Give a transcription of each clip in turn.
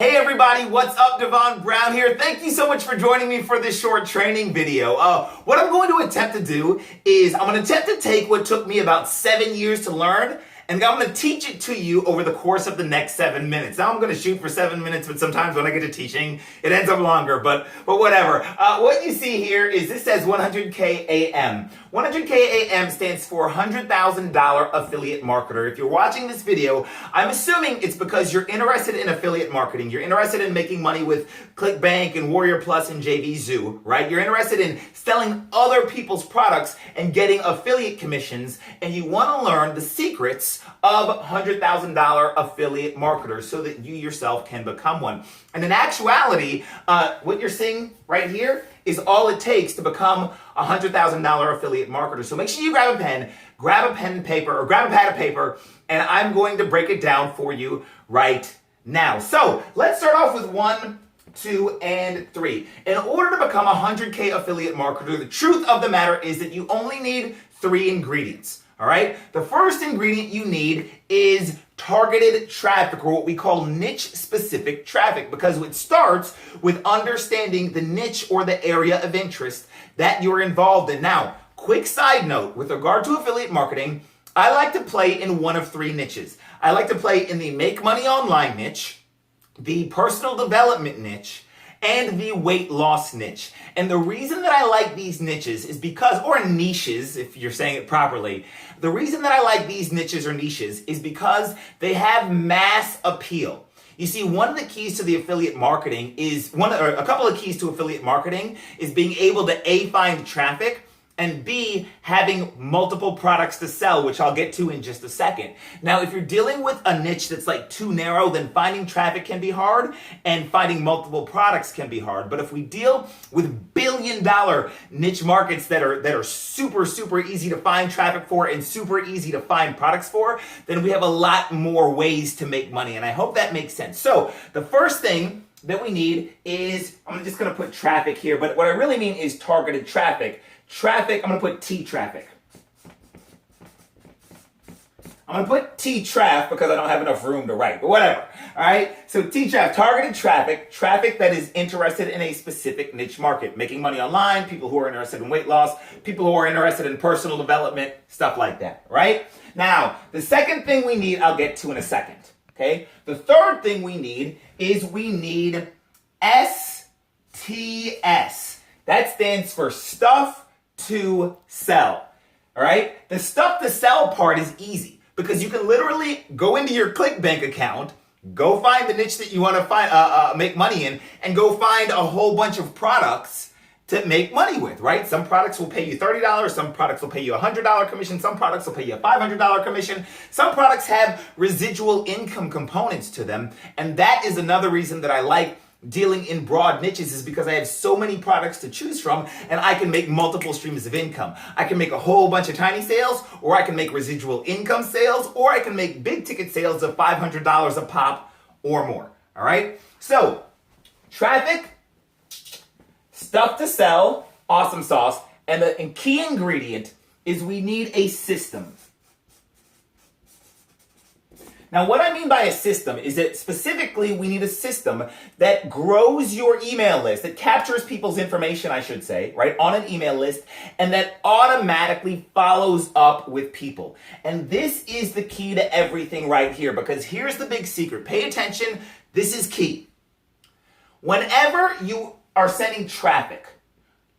Hey everybody, what's up? Devon Brown here. Thank you so much for joining me for this short training video. What I'm going to attempt to do is I'm going to attempt to take what took me about 7 years to learn, and I'm going to teach it to you over the course of the next 7 minutes. Now I'm going to shoot for 7 minutes, but sometimes when I get to teaching, it ends up longer, but whatever. What you see here is this says 100K AM. 100K AM stands for $100,000 affiliate marketer. If you're watching this video, I'm assuming it's because you're interested in affiliate marketing. You're interested in making money with ClickBank and Warrior Plus and JVZoo, right? You're interested in selling other people's products and getting affiliate commissions, and you want to learn the secrets of $100,000 affiliate marketers so that you yourself can become one. And in actuality, what you're seeing right here is all it takes to become a $100,000 affiliate marketer. So make sure you grab a pen and paper, or grab a pad of paper, and I'm going to break it down for you right now. So let's start off with 1, 2, and 3. In order to become a 100K affiliate marketer, the truth of the matter is that you only need 3 ingredients. All right? The first ingredient you need is targeted traffic, or what we call niche-specific traffic, because it starts with understanding the niche or the area of interest that you're involved in. Now, quick side note, with regard to affiliate marketing, I like to play in one of 3 niches. I like to play in the make money online niche, the personal development niche, and the weight loss niche. And the reason that I like these niches is because, or niches, if you're saying it properly, the reason that I like these niches or niches is because they have mass appeal. You see, one of the keys to the affiliate marketing is, a couple of keys to affiliate marketing is being able to A, find traffic, and B, having multiple products to sell, which I'll get to in just a second. Now, if you're dealing with a niche that's like too narrow, then finding traffic can be hard and finding multiple products can be hard. But if we deal with billion-dollar niche markets that are super, super easy to find traffic for and super easy to find products for, then we have a lot more ways to make money. And I hope that makes sense. So the first thing that we need is, I'm just gonna put traffic here, but what I really mean is targeted traffic. Traffic, I'm going to put T-traffic. I'm going to put T-traf because I don't have enough room to write, but whatever. All right? So T-traf, targeted traffic, traffic that is interested in a specific niche market, making money online, people who are interested in weight loss, people who are interested in personal development, stuff like that, right? Now, the second thing we need, I'll get to in a second, okay? The third thing we need is we need STS. That stands for stuff to sell. All right? The stuff to sell part is easy because you can literally go into your ClickBank account, go find the niche that you want to find, make money in, and go find a whole bunch of products to make money with, right? Some products will pay you $30, some products will pay you a $100 commission, some products will pay you a $500 commission, some products have residual income components to them, and that is another reason that I like dealing in broad niches, is because I have so many products to choose from and I can make multiple streams of income. I can make a whole bunch of tiny sales, or I can make residual income sales, or I can make big ticket sales of $500 a pop or more. All right? So, traffic, stuff to sell, awesome sauce, and the key ingredient is we need a system. Now, what I mean by a system is that specifically we need a system that grows your email list, that captures people's information, I should say, right, on an email list, and that automatically follows up with people. And this is the key to everything right here, because here's the big secret. Pay attention. This is key. Whenever you are sending traffic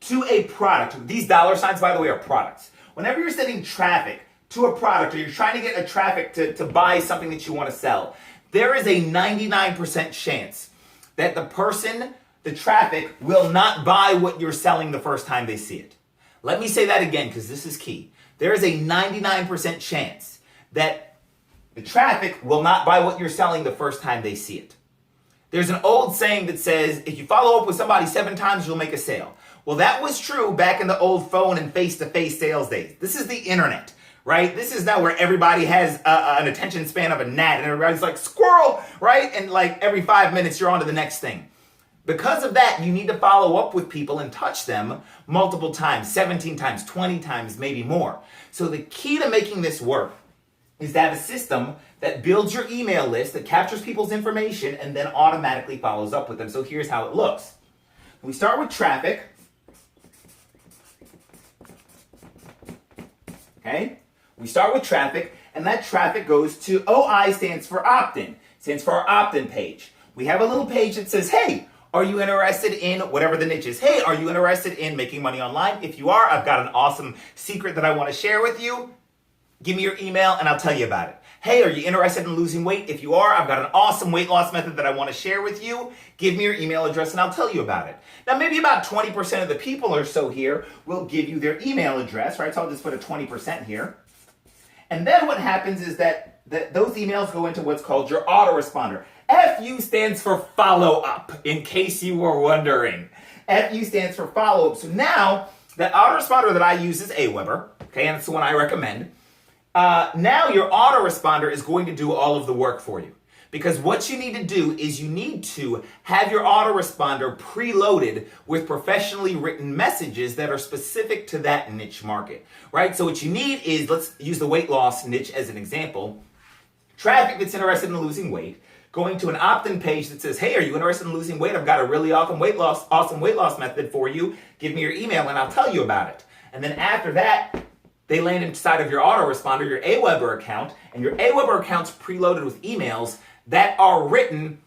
to a product, these dollar signs, by the way, are products. Whenever you're sending traffic to a product, or you're trying to get a traffic to buy something that you want to sell, there is a 99% chance that the traffic will not buy what you're selling the first time they see it. Let me say that again, because this is key. There is a 99% chance that the traffic will not buy what you're selling the first time they see it. There's an old saying that says, if you follow up with somebody 7 times, you'll make a sale. Well, that was true back in the old phone and face-to-face sales days. This is the internet. Right? This is now where everybody has an attention span of a gnat, and everybody's like, squirrel, right? And like every 5 minutes, you're on to the next thing. Because of that, you need to follow up with people and touch them multiple times, 17 times, 20 times, maybe more. So the key to making this work is to have a system that builds your email list, that captures people's information, and then automatically follows up with them. So here's how it looks. We start with traffic. Okay? We start with traffic, and that traffic goes to OI stands for opt-in. Stands for our opt-in page. We have a little page that says, hey, are you interested in whatever the niche is? Hey, are you interested in making money online? If you are, I've got an awesome secret that I want to share with you. Give me your email and I'll tell you about it. Hey, are you interested in losing weight? If you are, I've got an awesome weight loss method that I want to share with you. Give me your email address and I'll tell you about it. Now, maybe about 20% of the people or so here will give you their email address, right? So I'll just put a 20% here. And then what happens is that those emails go into what's called your autoresponder. FU stands for follow up, in case you were wondering. FU stands for follow up. So now, the autoresponder that I use is Aweber, okay, and it's the one I recommend. Now your autoresponder is going to do all of the work for you. Because what you need to do is you need to have your autoresponder preloaded with professionally written messages that are specific to that niche market, right? So what you need is, let's use the weight loss niche as an example. Traffic that's interested in losing weight, going to an opt-in page that says, hey, are you interested in losing weight? I've got a really awesome weight loss method for you. Give me your email and I'll tell you about it. And then after that, they land inside of your autoresponder, your Aweber account, and your Aweber account's preloaded with emails that are written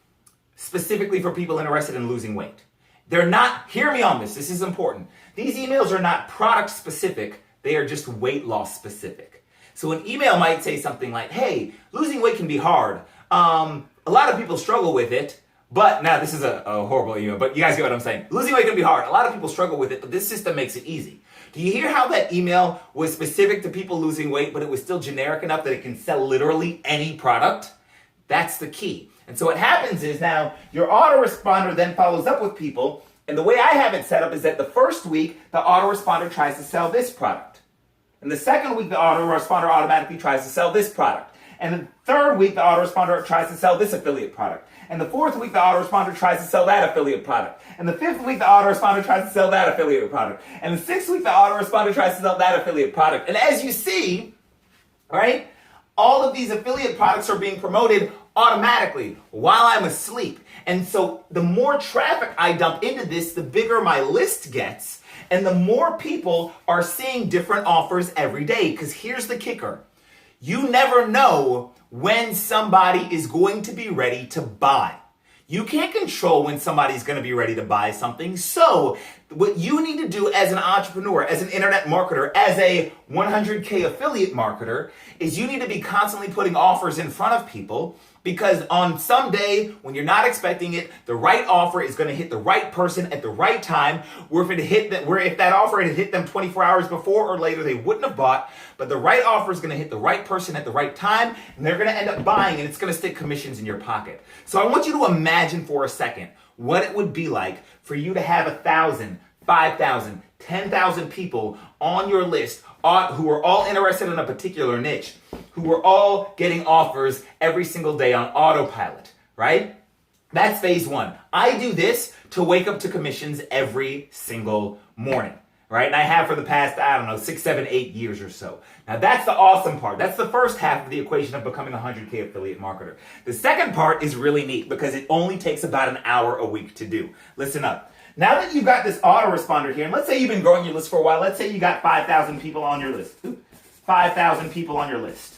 specifically for people interested in losing weight. They're not, hear me on this is important. These emails are not product specific, they are just weight loss specific. So an email might say something like, hey, losing weight can be hard. A lot of people struggle with it, but now this is a horrible email, but you guys get what I'm saying. Losing weight can be hard. A lot of people struggle with it, but this system makes it easy. Do you hear how that email was specific to people losing weight, but it was still generic enough that it can sell literally any product? That's the key. And so what happens is now your autoresponder then follows up with people, and the way I have it set up is that the first week, the autoresponder tries to sell this product. And the second week, the autoresponder automatically tries to sell this product. And the third week, the autoresponder tries to sell this affiliate product. And the fourth week, the autoresponder tries to sell that affiliate product. And the fifth week, the autoresponder tries to sell that affiliate product. And the sixth week, the autoresponder tries to sell that affiliate product. And as you see, right, all of these affiliate products are being promoted automatically while I'm asleep. And so the more traffic I dump into this, the bigger my list gets. And the more people are seeing different offers every day. Because here's the kicker. You never know when somebody is going to be ready to buy. You can't control when somebody's going to be ready to buy something. So what you need to do as an entrepreneur, as an internet marketer, as a 100K affiliate marketer, is you need to be constantly putting offers in front of people, because on some day when you're not expecting it, the right offer is going to hit the right person at the right time. If that offer had hit them 24 hours before or later, they wouldn't have bought. But the right offer is going to hit the right person at the right time, and they're going to end up buying, and it's going to stick commissions in your pocket. So I want you to imagine for a second what it would be like for you to have 1,000, 5,000, 10,000 people on your list who are all interested in a particular niche, who are all getting offers every single day on autopilot, right? That's phase one. I do this to wake up to commissions every single morning, right? And I have for the past, 6, 7, 8 years or so. Now that's the awesome part. That's the first half of the equation of becoming a 100K affiliate marketer. The second part is really neat because it only takes about an hour a week to do. Listen up. Now that you've got this autoresponder here, and let's say you've been growing your list for a while. Let's say you got 5,000 people on your list. 5,000 people on your list.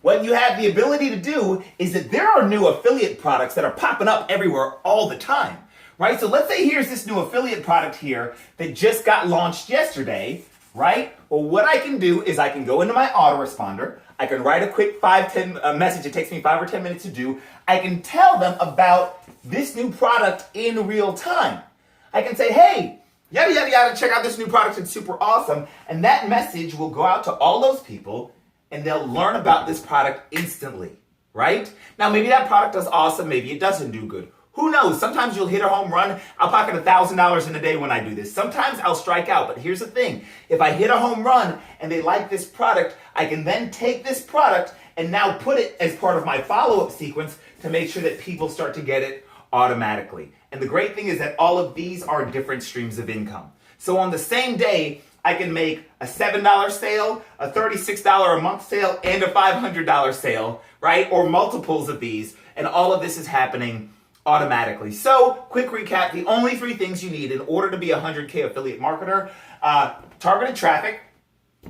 What you have the ability to do is that there are new affiliate products that are popping up everywhere all the time, right? So let's say here's this new affiliate product here that just got launched yesterday, right? Well, what I can do is I can go into my autoresponder. I can write a quick message. It takes me 5 or 10 minutes to do. I can tell them about this new product in real time. I can say, hey, yada, yada, yada, check out this new product. It's super awesome. And that message will go out to all those people and they'll learn about this product instantly, right? Now, maybe that product does awesome. Maybe it doesn't do good. Who knows? Sometimes you'll hit a home run. I'll pocket $1,000 in a day when I do this. Sometimes I'll strike out. But here's the thing. If I hit a home run and they like this product, I can then take this product and now put it as part of my follow-up sequence to make sure that people start to get it automatically. And the great thing is that all of these are different streams of income. So on the same day I can make a $7 sale, a $36 a month sale, and a $500 sale, right? Or multiples of these. And all of this is happening automatically. So, quick recap, the only three things you need in order to be a 100K affiliate marketer: targeted traffic,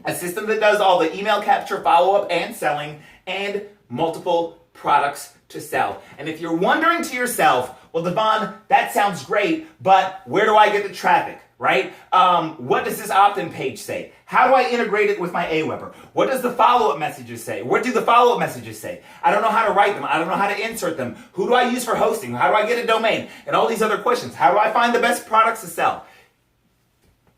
a system that does all the email capture, follow-up, and selling, and multiple products to sell. And if you're wondering to yourself, well, Devon, that sounds great, but where do I get the traffic, right? What does this opt-in page say? How do I integrate it with my Aweber? What does the follow-up messages say? What do the follow-up messages say? I don't know how to write them. I don't know how to insert them. Who do I use for hosting? How do I get a domain? And all these other questions. How do I find the best products to sell?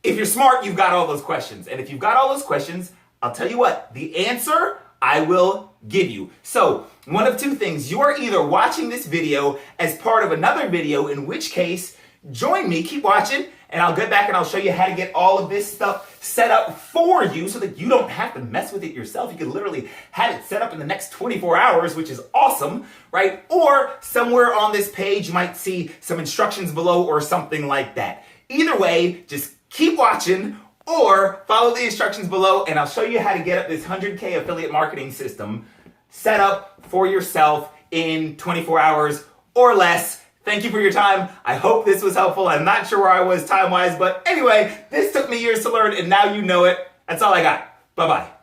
If you're smart, you've got all those questions. And if you've got all those questions, I'll tell you what, the answer I will give you. So, one of two things. You are either watching this video as part of another video, in which case, join me, keep watching, and I'll get back and I'll show you how to get all of this stuff set up for you so that you don't have to mess with it yourself. You can literally have it set up in the next 24 hours, which is awesome, right? Or somewhere on this page, you might see some instructions below or something like that. Either way, just keep watching or follow the instructions below and I'll show you how to get up this 100K affiliate marketing system set up for yourself in 24 hours or less. Thank you for your time. I hope this was helpful. I'm not sure where I was time-wise, but anyway, this took me years to learn and now you know it. That's all I got. Bye-bye.